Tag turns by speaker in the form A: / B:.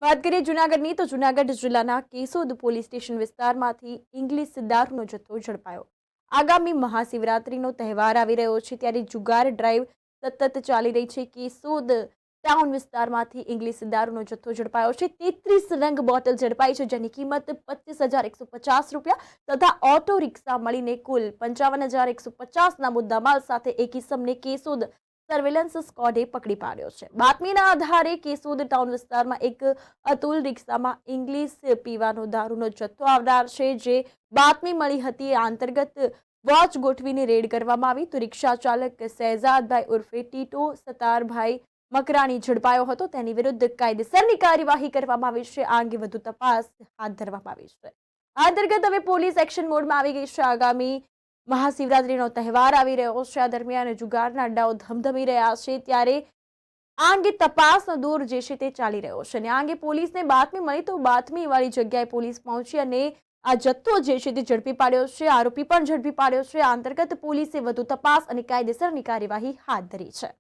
A: વાત કરીએ જૂનાગઢની તો જૂનાગઢ જિલ્લાના કેશોદ પોલીસ સ્ટેશન વિસ્તારમાંથી ઇંગ્લિશ દારૂનો જથ્થો ઝડપાયો। આગામી મહાશિવરાત્રીનો તહેવાર આવી રહ્યો છે ત્યારે જુગાર ડ્રાઈવ સતત ચાલી રહી છે। કેશોદ ટાઉન વિસ્તારમાંથી ઇંગ્લિશ દારૂનો જથ્થો ઝડપાયો છે। 33 રંગ બોટલ ઝડપાઈ છે જેની કિંમત ₹25,150 તથા ઓટો રિક્ષા મળીને કુલ ₹55,150ના મુદ્દામાલ સાથે એક ઇસમને કેશોદ સર્વેલન્સ સ્ક્વોડે પકડી પાડ્યો છે। બાતમીના આધારે કેશોદ ટાઉન વિસ્તારમાં એક અતુલ રિક્ષામાં ઇંગ્લિશ પીવાનો દારૂનો જથ્થો આવનાર છે જે બાતમી મળી હતી। આ અંતર્ગત વોચ ગોઠવીને રેડ કરવામાં આવી તો રિક્ષા ચાલક શહેજાદભાઈ ઉર્ફે ટીટો સતારભાઈ મકરાણી ઝડપાયો હતો। તેની વિરુદ્ધ કાયદેસરની કાર્યવાહી કરવામાં આવી છે। આ અંગે વધુ તપાસ હાથ ધરવામાં આવી છે। આ અંતર્ગત હવે પોલીસ એક્શન મોડમાં આવી ગઈ છે। આગામી મહાશિવરાત્રીનો તહેવાર આવી રહ્યો છે। આ દરમિયાન જુગારના અડ્ડાઓ ધમધમી રહ્યા છે ત્યારે આ અંગે તપાસનો દોર જે છે તે ચાલી રહ્યો છે અને આ અંગે પોલીસને બાતમી મળી તો બાતમીવાળી જગ્યાએ પોલીસ પહોંચી અને આ જથ્થો જે છે તે ઝડપી પાડ્યો છે। આરોપી પણ ઝડપી પાડ્યો છે। આ અંતર્ગત પોલીસે વધુ તપાસ અને કાયદેસરની કાર્યવાહી હાથ ધરી છે।